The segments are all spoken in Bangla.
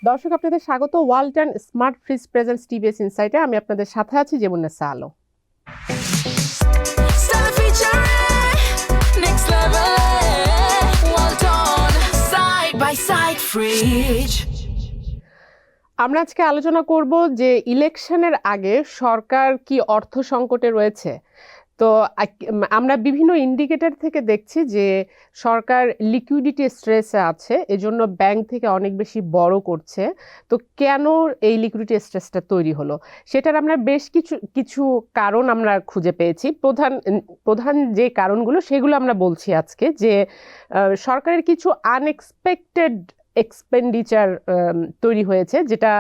দর্শক আপনাদের স্বাগত Walton smart fridge presents TVS ইনসাইটে। আমি আপনাদের সাথে আছি যেমুন্নেসা আলো। Start featuring next level. Walton side by side fridge. আমরা আজকে আলোচনা করব যে ইলেকশনের আগে সরকার কি অর্থ সংকটে রয়েছে। তো আমরা বিভিন্ন ইন্ডিকেটর থেকে দেখছি যে সরকার লিকুইডিটি স্ট্রেসে আছে, এজন্য ব্যাংক থেকে অনেক বেশি বড় করছে। তো কেন এই লিকুইডিটি স্ট্রেসটা তৈরি হলো সেটার আমরা বেশ কিছু কিছু কারণ আমরা খুঁজে পেয়েছি। প্রধান যে কারণগুলো সেগুলো আমরা বলছি আজকে, যে সরকারের কিছু আনএক্সপেক্টেড এক্সপেন্ডিচার তৈরি হয়েছে, যেটা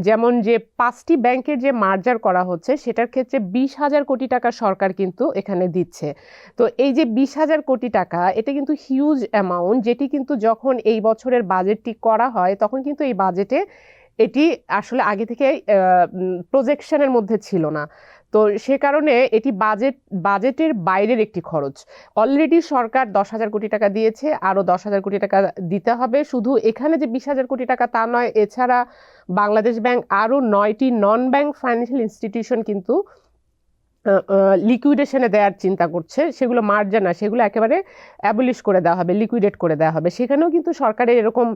যেমন যে 5টি ব্যাংকের যে মার্জার করা হচ্ছে সেটার ক্ষেত্রে 20,000 কোটি টাকা সরকার কিন্তু এখানে দিচ্ছে। তো এই যে 20,000 কোটি টাকা, এটা কিন্তু হিউজ অ্যামাউন্ট, যেটি কিন্তু যখন এই বছরের বাজেটটি করা হয় তখন কিন্তু এই বাজেটে এটি আসলে আগে থেকে প্রজেকশনের মধ্যে ছিল না। তো সে কারণে এটি বাজেটের বাইরের একটি খরচ। অলরেডি সরকার 10,000 কোটি টাকা দিয়েছে, আরও 10,000 কোটি টাকা দিতে হবে। শুধু এখানে যে 20,000 কোটি টাকা তা নয়, এছাড়া বাংলাদেশ ব্যাংক আরও 9টি নন ব্যাংক ফাইন্যান্সিয়াল ইনস্টিটিউশন কিন্তু লিকুইডেশনে দেওয়ার চিন্তা করছে। সেগুলো মার্জার না, সেগুলো একেবারে অ্যাবলিশ করে দেওয়া হবে, লিকুইডেট করে দেওয়া হবে। সেখানেও কিন্তু সরকারের এরকম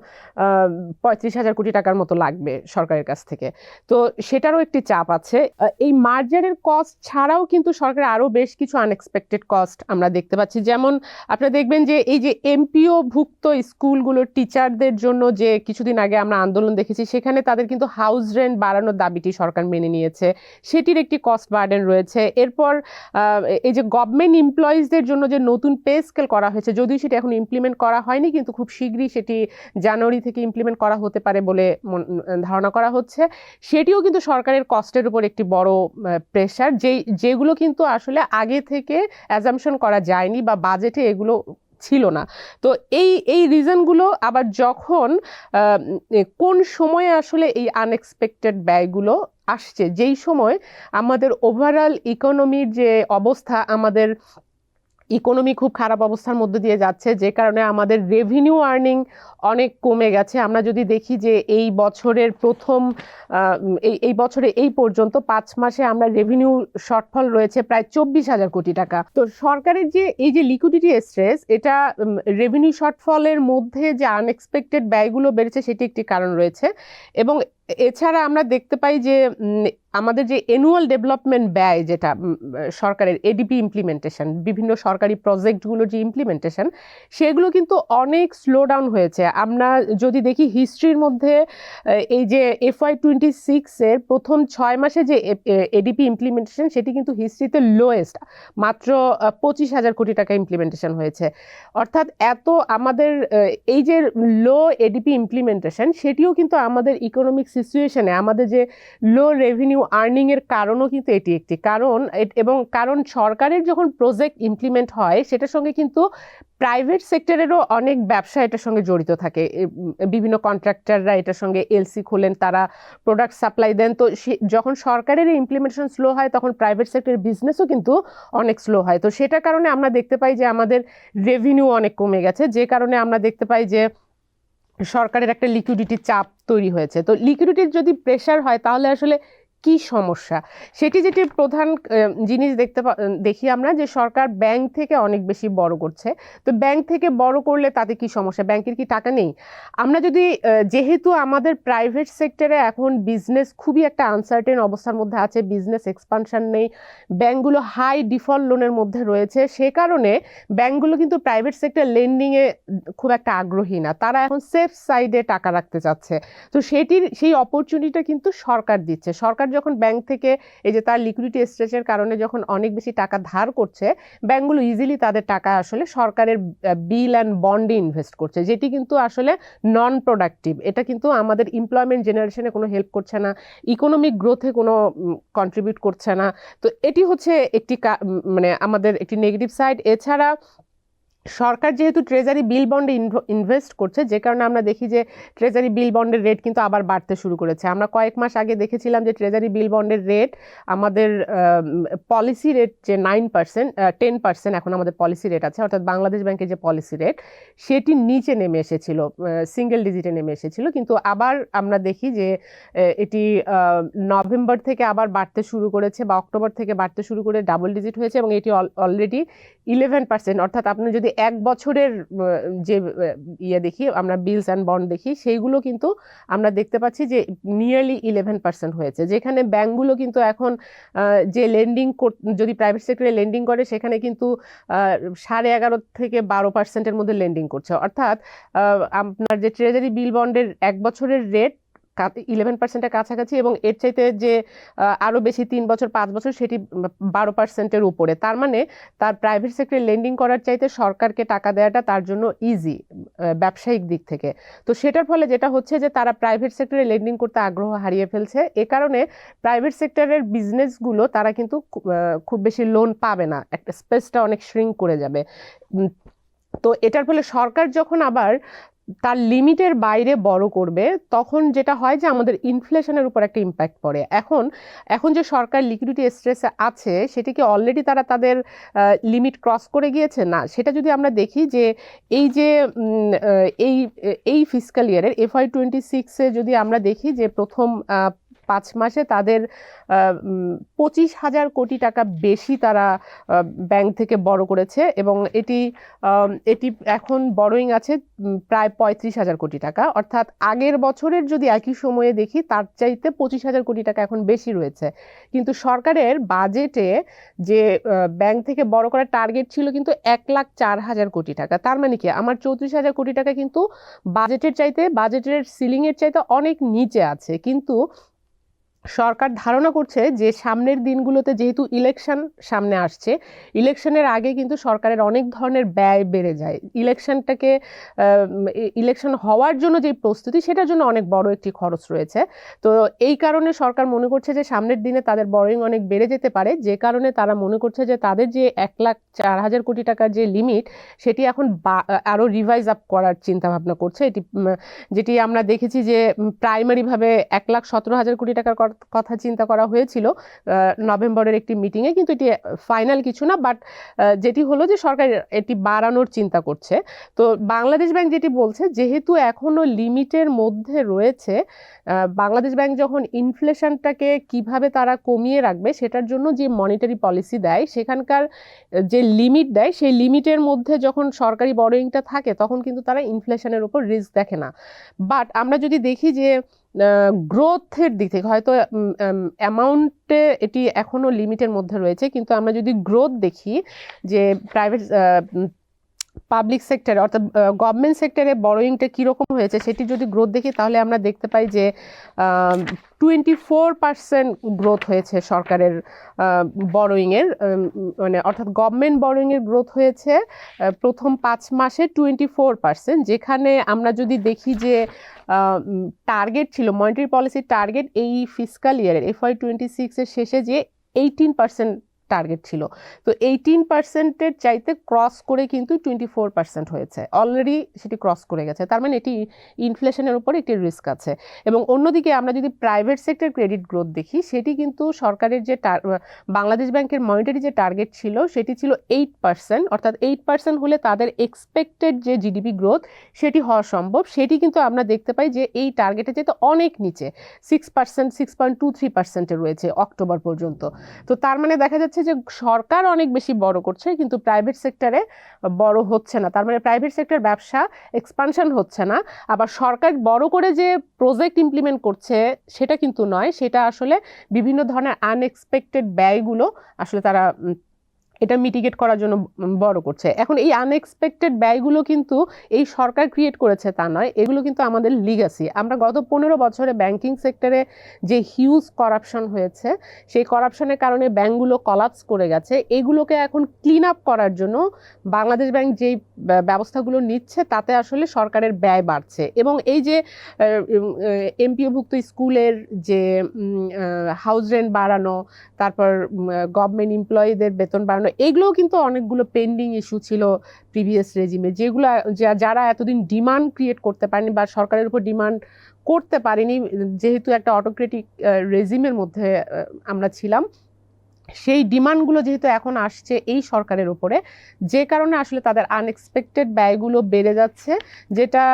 35,000 কোটি টাকার মতো লাগবে সরকারের কাছ থেকে। তো সেটারও একটি চাপ আছে। এই মার্জারের কস্ট ছাড়াও কিন্তু সরকার আরও বেশ কিছু আনএক্সপেক্টেড কস্ট আমরা দেখতে পাচ্ছি। যেমন আপনারা দেখবেন যে এই যে এমপিও ভুক্ত স্কুলগুলোর টিচারদের জন্য যে কিছুদিন আগে আমরা আন্দোলন দেখেছি, সেখানে তাদের কিন্তু হাউস রেন্ট বাড়ানোর দাবিটি সরকার মেনে নিয়েছে, সেটির একটি কস্ট বার্ডেন রয়েছে। এরপর এই যে গভর্নমেন্ট এমপ্লয়িজদের জন্য যে নতুন পে স্কেল করা হয়েছে, যদিও সেটা এখন ইমপ্লিমেন্ট করা হয়নি, কিন্তু খুব শীঘ্রই সেটি জানুয়ারি থেকে ইমপ্লিমেন্ট করা হতে পারে বলে ধারণা করা হচ্ছে। সেটিও কিন্তু সরকারের কস্টের উপর একটি বড় প্রেশার, যেগুলো কিন্তু আসলে আগে থেকে অ্যাজাম্পশন করা যায়নি বা বাজেটে এগুলো ছিল না। তো এই রিজনগুলো আবার যখন কোন সময়ে আসলে এই আনএক্সপেক্টেড ব্যয়গুলো আসছে, যেই সময় আমাদের ওভারঅল ইকোনমির যে অবস্থা, আমাদের ইকোনমি খুব খারাপ অবস্থার মধ্যে দিয়ে যাচ্ছে, যে কারণে আমাদের রেভিনিউ আর্নিং অনেক কমে গেছে। আমরা যদি দেখি যে এই বছরের এই বছরে এই পর্যন্ত 5 মাসে আমরা রেভিনিউ শর্টফল রয়েছে প্রায় 24,000 কোটি টাকা। তো সরকারের যে এই যে লিকুইডিটি স্ট্রেস, এটা রেভিনিউ শর্টফলের মধ্যে যে আনএক্সপেক্টেড ব্যয়গুলো বেড়েছে সেটি একটি কারণ রয়েছে। এবং এছাড়া আমরা দেখতে পাই যে আমাদের যে অ্যানুয়াল ডেভেলপমেন্ট ব্যয়, যেটা সরকারের এডিপি ইমপ্লিমেন্টেশন, বিভিন্ন সরকারি প্রজেক্টগুলোর যে ইমপ্লিমেন্টেশন, সেগুলো কিন্তু অনেক স্লো ডাউন হয়েছে। আমরা যদি দেখি হিস্ট্রির মধ্যে এই যে FY26-এর প্রথম 6 মাসে যে এডিপি ইমপ্লিমেন্টেশন, সেটি কিন্তু হিস্ট্রিতে লোয়েস্ট, মাত্র 25,000 কোটি টাকা ইমপ্লিমেন্টেশন হয়েছে। অর্থাৎ এত আমাদের এই যে লো এডিপি ইমপ্লিমেন্টেশন, সেটিও কিন্তু আমাদের ইকোনমিক সিচুয়েশনে, আমাদের যে লো রেভিনিউ আর্নিংয়ের কারণও কিন্তু এটি একটি কারণ। এবং কারণ সরকারের যখন প্রজেক্ট ইমপ্লিমেন্ট হয়, সেটার সঙ্গে কিন্তু প্রাইভেট সেক্টরেরও অনেক ব্যবসা এটার সঙ্গে জড়িত থাকে। বিভিন্ন কন্ট্রাক্টররা এটার সঙ্গে এলসি খোলেন, তারা প্রোডাক্ট সাপ্লাই দেন। তো যখন সরকারের ইমপ্লিমেন্টেশন স্লো হয়, তখন প্রাইভেট সেক্টরের বিজনেসও কিন্তু অনেক স্লো হয়। তো সেটার কারণে আমরা দেখতে পাই যে আমাদের রেভিনিউ অনেক কমে গেছে, যে কারণে আমরা দেখতে পাই যে সরকারের একটা লিকুইডিটি চাপ তৈরি হয়েছে। তো লিকুইডিটির যদি প্রেশার হয়, তাহলে আসলে কি সমস্যা, যেটি প্রধান জিনিস দেখি আমরা, যে সরকার ব্যাংক থেকে অনেক বেশি বড় করছে। তো ব্যাংক থেকে বড় করলে তাতে কি সমস্যা? ব্যাংকের কি টাকা নেই? আমরা যদি যেহেতু আমাদের প্রাইভেট সেক্টরে এখন বিজনেস খুবই একটা আনসার্টেন অবস্থার মধ্যে আছে, বিজনেস এক্সপানশন নেই, ব্যাংকগুলো হাই ডিফল্ট লোনের মধ্যে রয়েছে, সে কারণে ব্যাংকগুলো কিন্তু প্রাইভেট সেক্টর লেন্ডিংয়ে খুব একটা আগ্রহী না, তারা এখন সেফ সাইডে টাকা রাখতে চাচ্ছে। তো সেই অপরচুনিটিটা কিন্তু সরকার দিচ্ছে। সরকার যখন ব্যাংক থেকে এই যে তার লিকুইডিটি স্ট্রেসের কারণে যখন অনেক বেশি টাকা ধার করছে, ব্যাংকগুলো ইজিলি তাদের টাকা আসলে সরকারের বিল অ্যান্ড বন্ডে ইনভেস্ট করছে, যেটি কিন্তু আসলে নন প্রোডাক্টিভ। এটা কিন্তু আমাদের এমপ্লয়মেন্ট জেনারেশনে কোনো হেল্প করছে না, ইকোনমিক গ্রোথে কোনো কন্ট্রিবিউট করছে না। তো এটি হচ্ছে একটি মানে আমাদের একটি নেগেটিভ সাইড। এছাড়া সরকার যেহেতু ট্রেজারি বিল বন্ডে ইনভেস্ট করছে, যে কারণে আমরা দেখি যে ট্রেজারি বিল বন্ডের রেট কিন্তু আবার বাড়তে শুরু করেছে। আমরা কয়েক মাস আগে দেখেছিলাম যে ট্রেজারি বিল বন্ডের রেট আমাদের পলিসি রেট যে 9%, 10% এখন আমাদের পলিসি রেট আছে, অর্থাৎ বাংলাদেশ ব্যাংকের যে পলিসি রেট সেটি নিচে নেমে এসেছিল, সিঙ্গেল ডিজিটে নেমে এসেছিল। কিন্তু আবার আমরা দেখি যে এটি নভেম্বর থেকে আবার বাড়তে শুরু করেছে, বা অক্টোবর থেকে বাড়তে শুরু করে ডাবল ডিজিট হয়েছে, এবং এটি অলরেডি 11%। অর্থাৎ আপনি যদি এক বছরের যে দেখি, আমরা বিলস অ্যান্ড বন্ড দেখি, সেইগুলো কিন্তু আমরা দেখতে পাচ্ছি যে নিয়ারলি 11% হয়েছে। যেখানে ব্যাংকগুলো কিন্তু এখন যে লেন্ডিং, যদি প্রাইভেট সেক্টরে লেন্ডিং করে সেখানে কিন্তু 11.5 থেকে 12%-এর মধ্যে লেন্ডিং করছে। অর্থাৎ আপনার যে ট্রেজারি বিল বন্ডের এক বছরের রেট 11%-এর কাছাকাছি, এবং এর চাইতে যে আরো বেশি 3 বছর 5 বছর সেটি 12%-এর উপরে। তার মানে তার প্রাইভেট সেক্টরে লেন্ডিং করার চাইতে সরকারকে টাকা দেওয়াটা তার জন্য ইজি ব্যবসায়িক দিক থেকে। তো সেটার ফলে যেটা হচ্ছে যে তারা প্রাইভেট সেক্টরে লেন্ডিং করতে আগ্রহ হারিয়ে ফেলছে। এ কারণে প্রাইভেট সেক্টরের বিজনেসগুলো তারা কিন্তু খুব বেশি লোন পাবে না, একটা স্পেসটা অনেক শ্রিঙ্ক করে যাবে। তো এটার ফলে সরকার যখন আবার তার লিমিটের বাইরে বড় করবে, তখন যেটা হয় যে আমাদের ইনফ্লেশনের উপর একটা ইম্প্যাক্ট পড়ে। এখন যে সরকার লিকুইডিটি স্ট্রেসে আছে, সেটি কি অলরেডি তারা তাদের লিমিট ক্রস করে গিয়েছে? না, সেটা যদি আমরা দেখি যে এই যে এই ফিসক্যাল ইয়ারের FY26-এ যদি আমরা দেখি যে প্রথম 5 মাসে তাদের 25,000 কোটি টাকা বেশি তারা ব্যাংক থেকে বড় করেছে, এবং এটি এখন বড়োইং আছে প্রায় 35,000 কোটি টাকা। অর্থাৎ আগের বছরের যদি একই সময়ে দেখি, তার চাইতে 25,000 কোটি টাকা এখন বেশি রয়েছে। কিন্তু সরকারের বাজেটে যে ব্যাংক থেকে বড় করার টার্গেট ছিল কিন্তু 1,04,000 কোটি টাকা। তার মানে কি, আমার 34,000 কোটি টাকা কিন্তু বাজেটের সিলিংয়ের চাইতে অনেক নিচে আছে। কিন্তু সরকার ধারণা করছে যে সামনের দিনগুলোতে যেহেতু ইলেকশন সামনে আসছে, ইলেকশনের আগে কিন্তু সরকারের অনেক ধরনের ব্যয় বেড়ে যায়। ইলেকশন হওয়ার জন্য যে প্রস্তুতি, সেটার জন্য অনেক বড় একটি খরচ রয়েছে। তো এই কারণে সরকার মনে করছে যে সামনের দিনে তাদের বরোইং অনেক বেড়ে যেতে পারে, যে কারণে তারা মনে করছে যে তাদের যে 1,04,000 কোটি টাকার যে লিমিট, সেটি এখন আরো রিভাইজ আপ করার চিন্তা ভাবনা করছে। যেটি আমরা দেখেছি যে প্রাইমারিভাবে 1,17,000 কোটি টাকার কথা চিন্তা করা হয়েছিল নভেম্বরের একটি মিটিংয়ে, কিন্তু এটি ফাইনাল কিছু না। বাট যেটি হলো যে সরকার এটি বাড়ানোর চিন্তা করছে। তো বাংলাদেশ ব্যাংক যেটি বলছে, যেহেতু এখনো লিমিটের মধ্যে রয়েছে, বাংলাদেশ ব্যাংক যখন ইনফ্লেশনটাকে কিভাবে তারা কমিয়ে রাখবে সেটার জন্য যে মনিটারি পলিসি দেয়, সেখানকার যে লিমিট দেয়, সেই লিমিটের মধ্যে যখন সরকারি বরোইংটা থাকে, তখন কিন্তু তারা ইনফ্লেশনের উপর রিস্ক দেখে না। বাট আমরা যদি দেখি যে গ্রোথের দিক থেকে হয়তো অ্যামাউন্টে এটি এখনো লিমিটের মধ্যে রয়েছে, কিন্তু আমরা যদি গ্রোথ দেখি যে পাবলিক সেক্টরে, অর্থাৎ গভর্নমেন্ট সেক্টরে বরোইংটা কীরকম হয়েছে, সেটি যদি গ্রোথ দেখি, তাহলে আমরা দেখতে পাই যে 24% গ্রোথ হয়েছে সরকারের বরোইংয়ের, মানে অর্থাৎ গভর্নমেন্ট বরোইংয়ের গ্রোথ হয়েছে প্রথম 5 মাসে 24%। যেখানে আমরা যদি দেখি যে টার্গেট ছিল, মনিটারি পলিসির টার্গেট এই ফিসক্যাল ইয়ারের FY26-এর শেষে যে 18% টার্গেট ছিল। তো 18%-এর চাইতে ক্রস করে কিন্তু 24% হয়েছে, অলরেডি সেটি ক্রস করে গেছে। তার মানে এটি ইনফ্লেশনের উপর একটি রিস্ক আছে। এবং অন্যদিকে আমরা যদি প্রাইভেট সেক্টর ক্রেডিট গ্রোথ দেখি, সেটি কিন্তু সরকারের যে বাংলাদেশ ব্যাংকের মনিটারি যে টার্গেট ছিল, সেটি ছিল 8%। অর্থাৎ 8% হলে তাদের এক্সপেক্টেড যে জিডিপি গ্রোথ সেটি হওয়া সম্ভব, সেটি কিন্তু আমরা দেখতে পাই যে এই টার্গেটের চাইতে অনেক নিচে, 6%, 6.23%-এ রয়েছে অক্টোবর পর্যন্ত। তো তার মানে দেখা যাচ্ছে যে সরকার অনেক বেশি বড় করছে, কিন্তু প্রাইভেট সেক্টরে বড় হচ্ছে না। তার মানে প্রাইভেট সেক্টর ব্যবসা এক্সপানশন হচ্ছে না। আবার সরকার বড় করে যে প্রজেক্ট ইমপ্লিমেন্ট করছে সেটা কিন্তু নয়, সেটা আসলে বিভিন্ন ধরনের আনএক্সপেক্টেড ব্যয়গুলো আসলে তারা এটা মিটিগেট করার জন্য বড় করছে। এখন এই আনএক্সপেক্টেড ব্যয়গুলো কিন্তু এই সরকার ক্রিয়েট করেছে তা নয়, এগুলো কিন্তু আমাদের লিগ্যাসি। আমরা গত 15 বছরে ব্যাংকিং সেক্টরে যে হিউজ করাপশন হয়েছে, সেই করাপশনের কারণে ব্যাংকগুলো কলাপস করে গেছে। এগুলোকে এখন ক্লিন আপ করার জন্য বাংলাদেশ ব্যাংক যেই ব্যবস্থাগুলো নিচ্ছে, তাতে আসলে সরকারের ব্যয় বাড়ছে। এবং এই যে এমপিওভুক্ত স্কুলের যে হাউস রেন্ট বাড়ানো, তারপর গভর্নমেন্ট এমপ্লয়িদের বেতন বাড়ানো, এইগুলোও কিন্তু অনেকগুলো পেন্ডিং ইস্যু ছিল প্রিভিয়াস রেজিমে, যেগুলো যারা এতদিন ডিমান্ড ক্রিয়েট করতে পারেনি বা সরকারের উপর ডিমান্ড করতে পারেনি, যেহেতু একটা অটোক্রেটিক রেজিমের মধ্যে আমরা ছিলাম, সেই ডিমান্ডগুলো যেহেতু এখন আসছে এই সরকারের উপরে, যে কারণে আসলে তাদের আনএক্সপেক্টেড ব্যয়গুলো বেড়ে যাচ্ছে, যেটা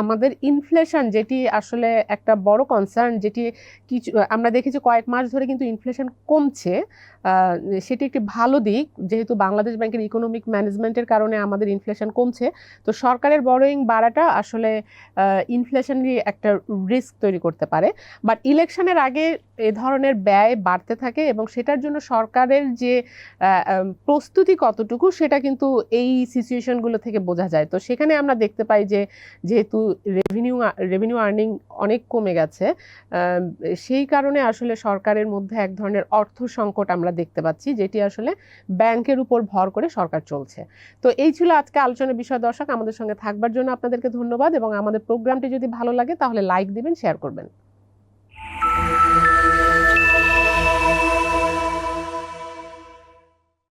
আমাদের ইনফ্লেশন, যেটি আসলে একটা বড় কনসার্ন, যেটি কিছু আমরা দেখেছি কয়েক মাস ধরে কিন্তু ইনফ্লেশন কমছে। সেটি একটি ভালো দিক, যেহেতু বাংলাদেশ ব্যাংকের ইকোনমিক ম্যানেজমেন্টের কারণে আমাদের ইনফ্লেশন কমছে। তো সরকারের বরোয়িং বাড়াটা আসলে ইনফ্লেশনেরই একটা রিস্ক তৈরি করতে পারে। বাট ইলেকশনের আগে এ ধরনের ব্যয় বাড়তে থাকে এবং সেটার জন্য সরকারের যে প্রস্তুতি কতটুকু, সেটা কিন্তু এই সিচুয়েশনগুলো থেকে বোঝা যায়। তো সেখানে আমরা দেখতে পাই যে যেহেতু রেভিনিউ আর্নিং অনেক কমে গেছে, সেই কারণে আসলে সরকারের মধ্যে এক ধরনের অর্থ সংকট আমরা দেখতে পাচ্ছি, যেটি আসলে ব্যাংকের উপর ভর করে সরকার চলছে। তো এই ছিল আজকে আলোচনার বিষয়। দর্শক, আমাদের সঙ্গে থাকবার জন্য আপনাদেরকে ধন্যবাদ, এবং আমাদের প্রোগ্রামটি যদি ভালো লাগে তাহলে লাইক দিবেন, শেয়ার করবেন।